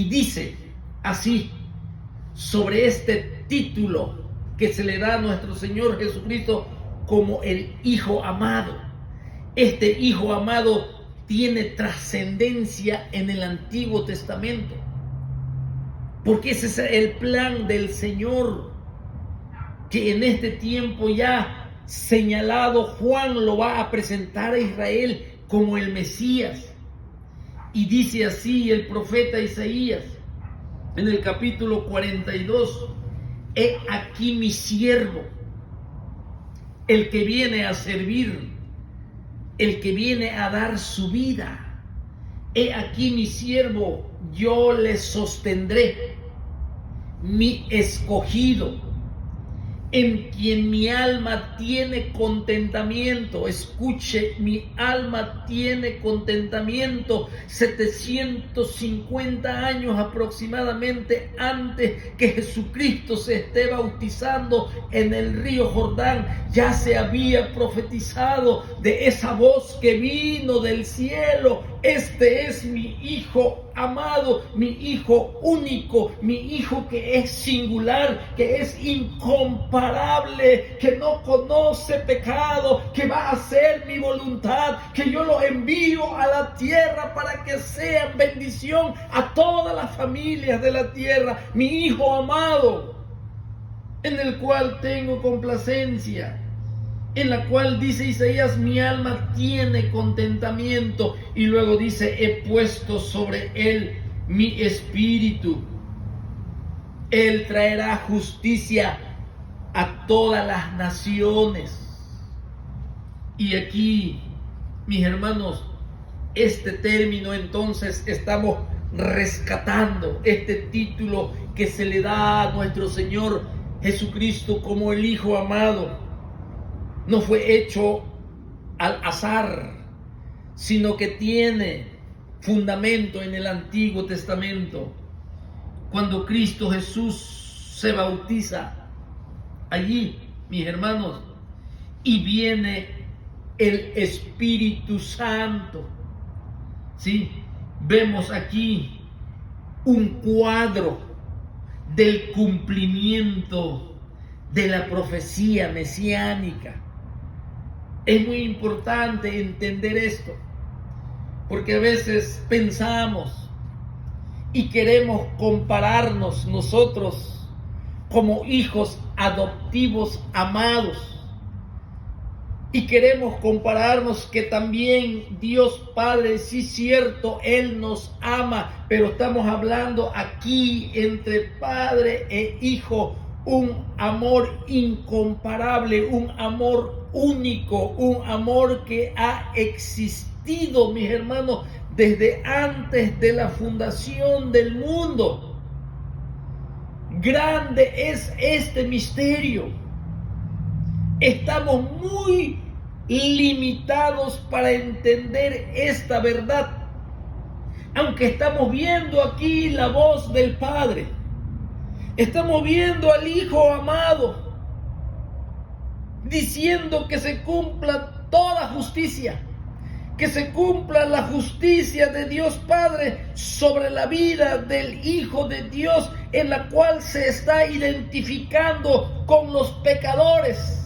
Y dice así sobre este título que se le da a nuestro Señor Jesucristo como el Hijo amado. Este Hijo amado tiene trascendencia en el Antiguo Testamento, porque ese es el plan del Señor, que en este tiempo ya señalado Juan lo va a presentar a Israel como el Mesías. Y dice así el profeta Isaías en el capítulo 42: he aquí mi siervo, el que viene a servir, el que viene a dar su vida. He aquí mi siervo, yo le sostendré, mi escogido, en quien mi alma tiene contentamiento. Escuche, mi alma tiene contentamiento. 750 años aproximadamente antes que Jesucristo se esté bautizando en el río Jordán, ya se había profetizado de esa voz que vino del cielo: este es mi Hijo amado, mi Hijo único, mi Hijo que es singular, que es incomparable, que no conoce pecado, que va a hacer mi voluntad, que yo lo envío a la tierra para que sean bendición a todas las familias de la tierra. Mi Hijo amado, en el cual tengo complacencia, en la cual dice Isaías: mi alma tiene contentamiento. Y luego dice: he puesto sobre él mi espíritu. Él traerá justicia a todas las naciones. Y aquí, mis hermanos, este término entonces estamos rescatando, este título que se le da a nuestro Señor Jesucristo como el Hijo amado. No fue hecho al azar, sino que tiene fundamento en el Antiguo Testamento. Cuando Cristo Jesús se bautiza allí, mis hermanos, y viene el Espíritu Santo, ¿sí? Vemos aquí un cuadro del cumplimiento de la profecía mesiánica. Es muy importante entender esto, porque a veces pensamos y queremos compararnos nosotros como hijos adoptivos amados, y queremos compararnos que también Dios Padre, sí, cierto, Él nos ama, pero estamos hablando aquí entre Padre e Hijo, un amor incomparable, un amor único, un amor que ha existido, mis hermanos, desde antes de la fundación del mundo. Grande es este misterio. Estamos muy limitados para entender esta verdad, aunque estamos viendo aquí la voz del Padre. Estamos viendo al Hijo amado diciendo que se cumpla toda justicia, que se cumpla la justicia de Dios Padre sobre la vida del Hijo de Dios, en la cual se está identificando con los pecadores,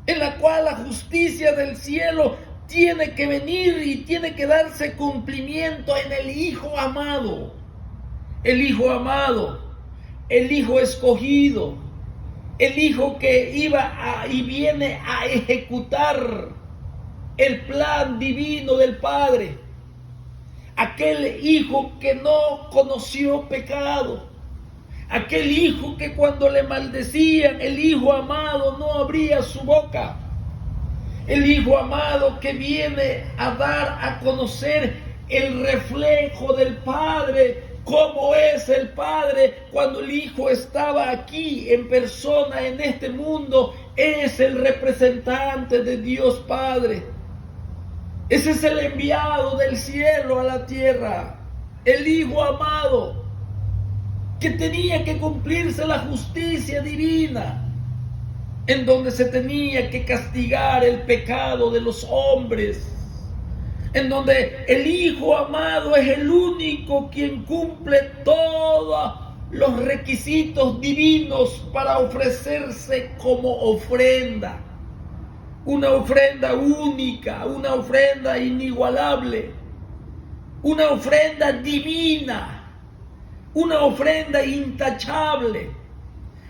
en la cual la justicia del cielo tiene que venir y tiene que darse cumplimiento en el Hijo amado. El Hijo amado, el Hijo escogido, el Hijo que iba y viene a ejecutar el plan divino del Padre. Aquel Hijo que no conoció pecado. Aquel Hijo que cuando le maldecían, el Hijo amado no abría su boca. El Hijo amado que viene a dar a conocer el reflejo del Padre, cómo es el Padre cuando el Hijo estaba aquí en persona en este mundo. Es el representante de Dios Padre. Ese es el enviado del cielo a la tierra, el Hijo amado, que tenía que cumplirse la justicia divina, en donde se tenía que castigar el pecado de los hombres, en donde el Hijo amado es el único quien cumple todos los requisitos divinos para ofrecerse como ofrenda. Una ofrenda única, una ofrenda inigualable, una ofrenda divina, una ofrenda intachable,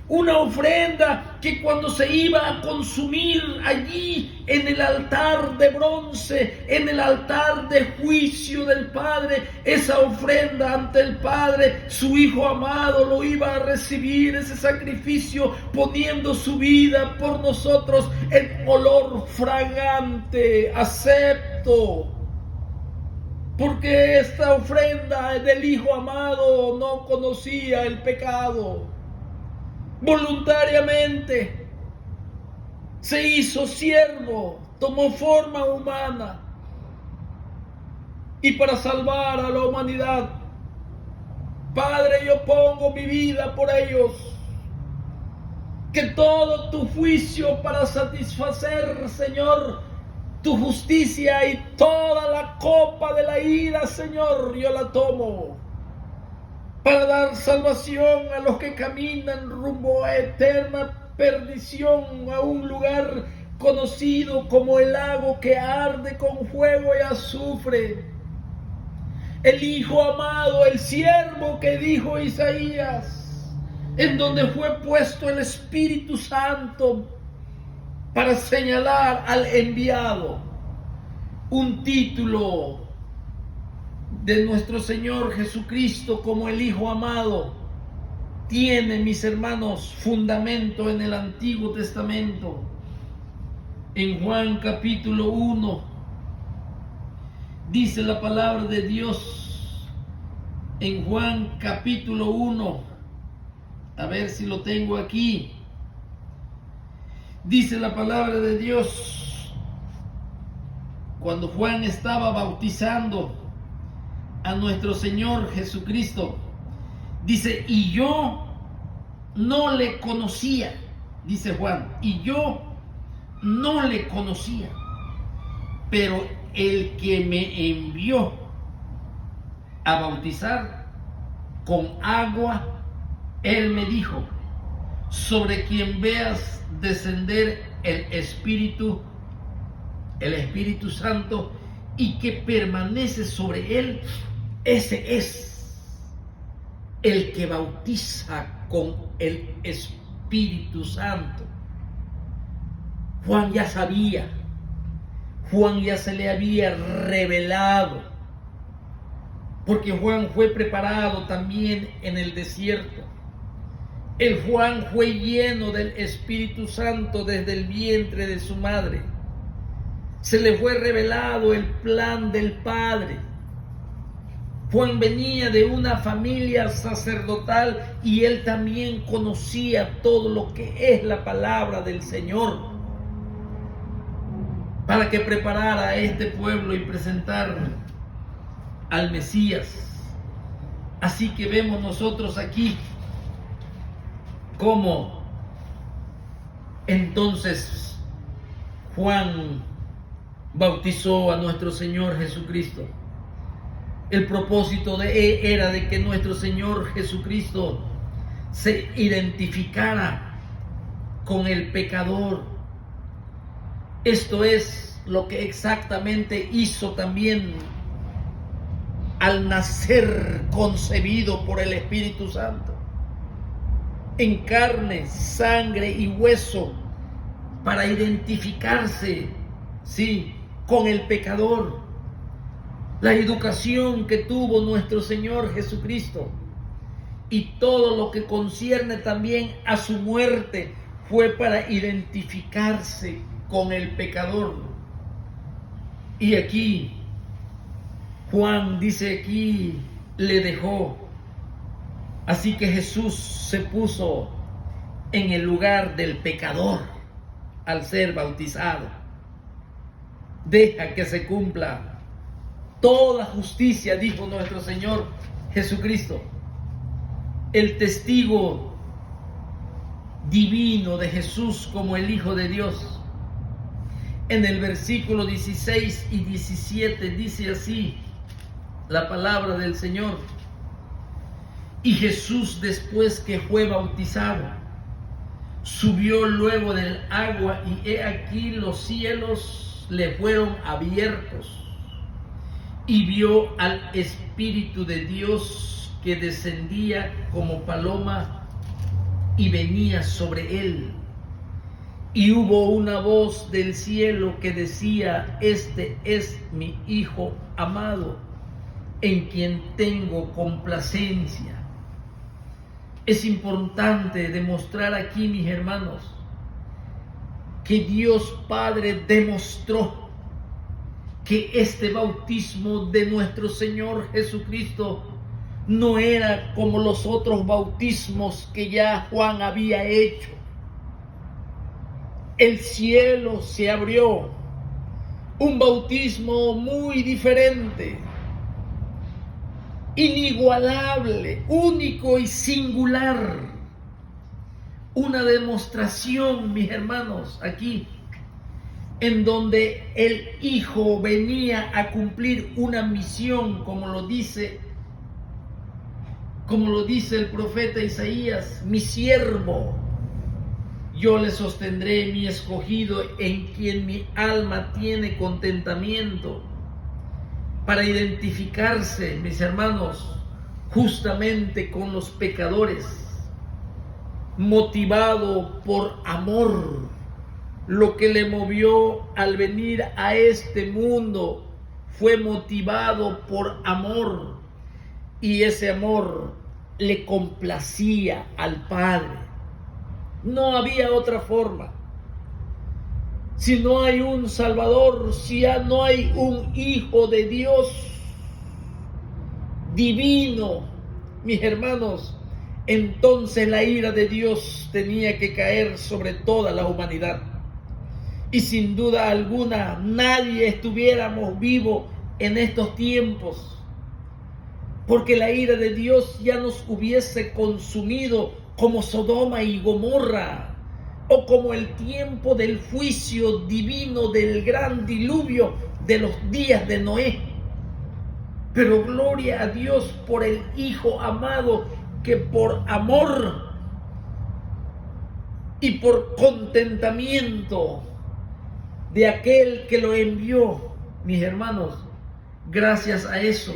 una ofrenda que cuando se iba a consumir allí en el altar de bronce, en el altar de juicio del Padre, esa ofrenda ante el Padre, su Hijo amado lo iba a recibir, ese sacrificio, poniendo su vida por nosotros en olor fragante, acepto. Porque esta ofrenda del Hijo amado no conocía el pecado. Voluntariamente se hizo siervo, tomó forma humana y para salvar a la humanidad. Padre, yo pongo mi vida por ellos. Que todo tu juicio para satisfacer, Señor, tu justicia y toda la copa de la ira, Señor, yo la tomo para dar salvación a los que caminan rumbo a eterna perdición, a un lugar conocido como el lago que arde con fuego y azufre. El Hijo amado, el siervo que dijo Isaías, en donde fue puesto el Espíritu Santo para señalar al enviado, un título de nuestro Señor Jesucristo como el Hijo amado, tiene, mis hermanos, fundamento en el Antiguo Testamento. En Juan capítulo 1, dice la palabra de Dios, en Juan capítulo 1, a ver si lo tengo aquí, dice la palabra de Dios, cuando Juan estaba bautizando a nuestro Señor Jesucristo, dice, y yo no le conocía, dice Juan, y yo no le conocía, pero el que me envió a bautizar con agua, él me dijo, sobre quien veas descender el Espíritu Santo y que permanece sobre él, ese es el que bautiza con el Espíritu Santo. Juan ya sabía, Juan ya se le había revelado, porque Juan fue preparado también en el desierto. El Juan fue lleno del Espíritu Santo desde el vientre de su madre. Se le fue revelado el plan del Padre. Juan venía de una familia sacerdotal y él también conocía todo lo que es la palabra del Señor, para que preparara a este pueblo y presentar al Mesías. Así que vemos nosotros aquí cómo entonces Juan bautizó a nuestro Señor Jesucristo. El propósito de él era de que nuestro Señor Jesucristo se identificara con el pecador. Esto es lo que exactamente hizo también al nacer concebido por el Espíritu Santo, en carne, sangre y hueso, para identificarse, sí, con el pecador. La educación que tuvo nuestro Señor Jesucristo y todo lo que concierne también a su muerte fue para identificarse con el pecador. Y aquí Juan dice, aquí le dejó. Así que Jesús se puso en el lugar del pecador al ser bautizado. Deja que se cumpla toda justicia, dijo nuestro Señor Jesucristo. El testigo divino de Jesús como el Hijo de Dios En el versículo 16 y 17 dice así la palabra del Señor. Y Jesús, después que fue bautizado, subió luego del agua, y he aquí los cielos le fueron abiertos, y vio al Espíritu de Dios que descendía como paloma y venía sobre él. Y hubo una voz del cielo que decía: este es mi Hijo amado, en quien tengo complacencia. Es importante demostrar aquí, mis hermanos, que Dios Padre demostró que este bautismo de nuestro Señor Jesucristo no era como los otros bautismos que ya Juan había hecho. El cielo se abrió, un bautismo muy diferente, inigualable, único y singular. Una demostración, mis hermanos, aquí, en donde el Hijo venía a cumplir una misión, como lo dice el profeta Isaías: mi siervo, yo le sostendré, mi escogido, en quien mi alma tiene contentamiento. Para identificarse, mis hermanos, justamente con los pecadores, motivado por amor. Lo que le movió al venir a este mundo fue motivado por amor, y ese amor le complacía al Padre. No había otra forma. Si no hay un Salvador, si ya no hay un Hijo de Dios divino, mis hermanos, entonces la ira de Dios tenía que caer sobre toda la humanidad. Y sin duda alguna, nadie estuviéramos vivos en estos tiempos, porque la ira de Dios ya nos hubiese consumido como Sodoma y Gomorra, o como el tiempo del juicio divino del gran diluvio de los días de Noé. Pero gloria a Dios por el Hijo amado, que por amor y por contentamiento de aquel que lo envió, mis hermanos, gracias a eso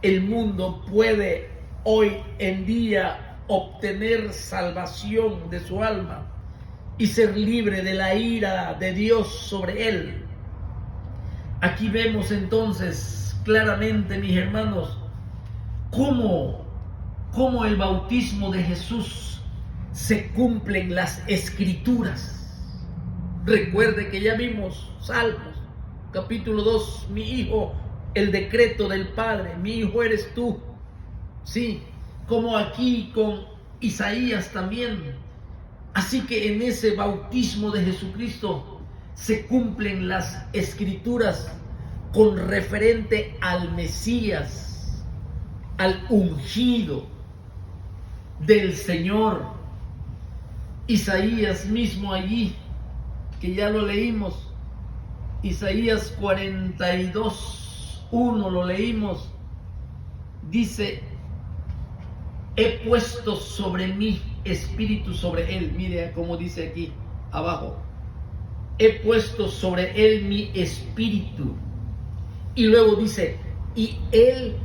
el mundo puede hoy en día obtener salvación de su alma y ser libre de la ira de Dios sobre él. Aquí vemos entonces claramente, mis hermanos, cómo el bautismo de Jesús se cumplen las Escrituras. Recuerde que ya vimos Salmos, capítulo 2, mi hijo, el decreto del Padre, mi hijo eres tú. Sí, como aquí con Isaías también. Así que en ese bautismo de Jesucristo se cumplen las Escrituras con referente al Mesías, al ungido del Señor. Isaías mismo allí, que ya lo leímos, Isaías 42:1 lo leímos, dice: he puesto sobre mí espíritu sobre él. Mire cómo dice aquí abajo: he puesto sobre él mi espíritu. Y luego dice: y él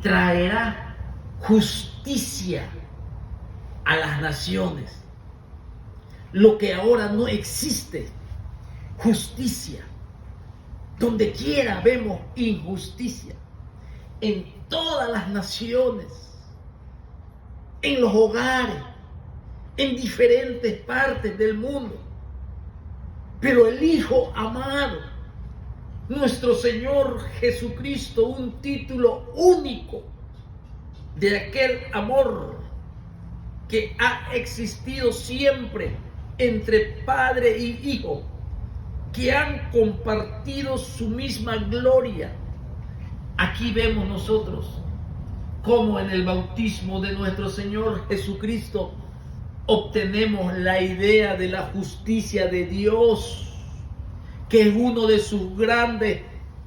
traerá justicia a las naciones. Lo que ahora no existe, justicia. Donde quiera vemos injusticia, en todas las naciones, en los hogares, en diferentes partes del mundo. Pero el Hijo amado, nuestro Señor Jesucristo, un título único de aquel amor que ha existido siempre entre Padre y Hijo, que han compartido su misma gloria. Aquí vemos nosotros cómo en el bautismo de nuestro Señor Jesucristo obtenemos la idea de la justicia de Dios, que es uno de sus grandes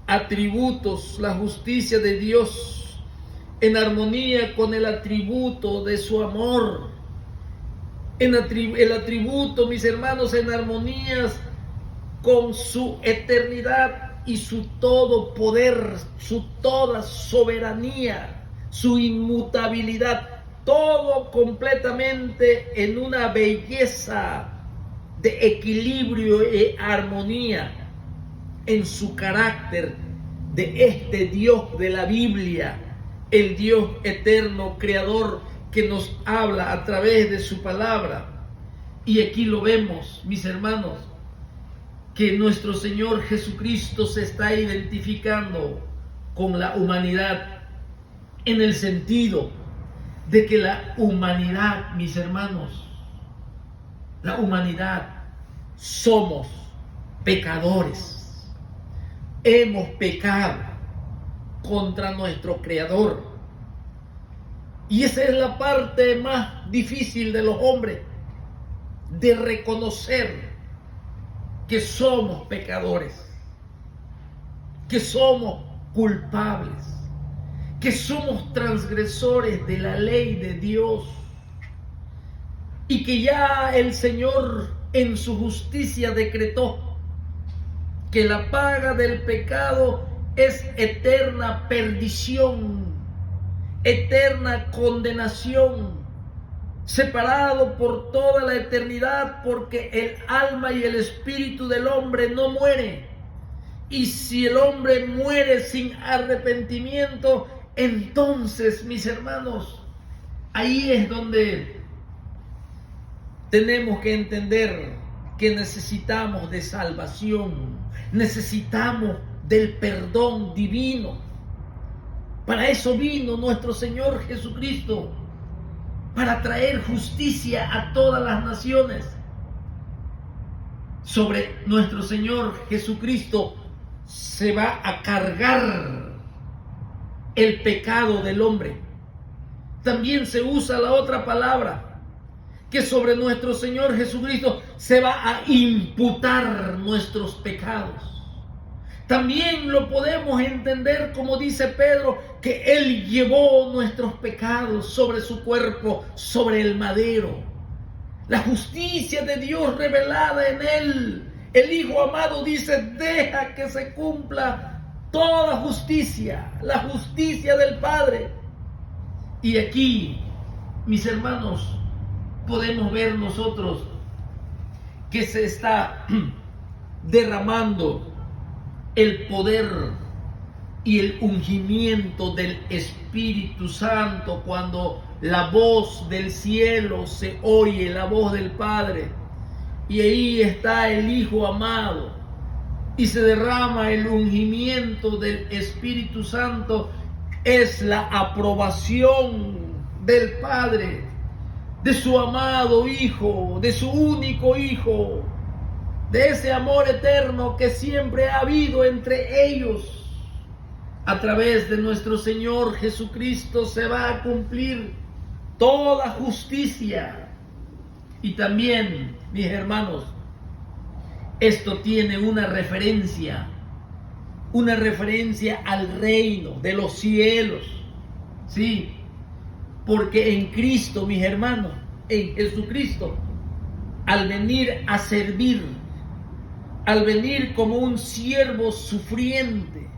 atributos, la justicia de Dios, en armonía con el atributo de su amor, el atributo, mis hermanos, en armonías con su eternidad y su todo poder, su toda soberanía, su inmutabilidad, todo completamente en una belleza de equilibrio y armonía en su carácter de este Dios de la Biblia, el Dios eterno, creador, que nos habla a través de su palabra. Y aquí lo vemos, mis hermanos, que nuestro Señor Jesucristo se está identificando con la humanidad en el sentido de que la humanidad, mis hermanos, la humanidad somos pecadores. Hemos pecado contra nuestro Creador. Y esa es la parte más difícil de los hombres, de reconocer que somos pecadores, que somos culpables, que somos transgresores de la ley de Dios y que ya el Señor en su justicia decretó que la paga del pecado es eterna perdición, eterna condenación, separado por toda la eternidad, porque el alma y el espíritu del hombre no muere. Y si el hombre muere sin arrepentimiento, entonces, mis hermanos, ahí es donde tenemos que entender que necesitamos de salvación, necesitamos del perdón divino. Para eso vino nuestro Señor Jesucristo, para traer justicia a todas las naciones. Sobre nuestro Señor Jesucristo se va a cargar el pecado del hombre. También se usa la otra palabra, que sobre nuestro Señor Jesucristo se va a imputar nuestros pecados. También lo podemos entender como dice Pedro, que Él llevó nuestros pecados sobre su cuerpo, sobre el madero. La justicia de Dios revelada en Él. El Hijo amado dice, deja que se cumpla toda justicia, la justicia del Padre. Y aquí, mis hermanos, podemos ver nosotros que se está derramando el poder y el ungimiento del Espíritu Santo cuando la voz del cielo se oye, la voz del Padre, y ahí está el Hijo amado y se derrama el ungimiento del Espíritu Santo. Es la aprobación del Padre, de su amado Hijo, de su único Hijo, de ese amor eterno que siempre ha habido entre ellos. A través de nuestro Señor Jesucristo se va a cumplir toda justicia. Y también, mis hermanos, esto tiene una referencia al reino de los cielos. Sí, porque en Cristo, mis hermanos, en Jesucristo, al venir a servir, al venir como un siervo sufriente,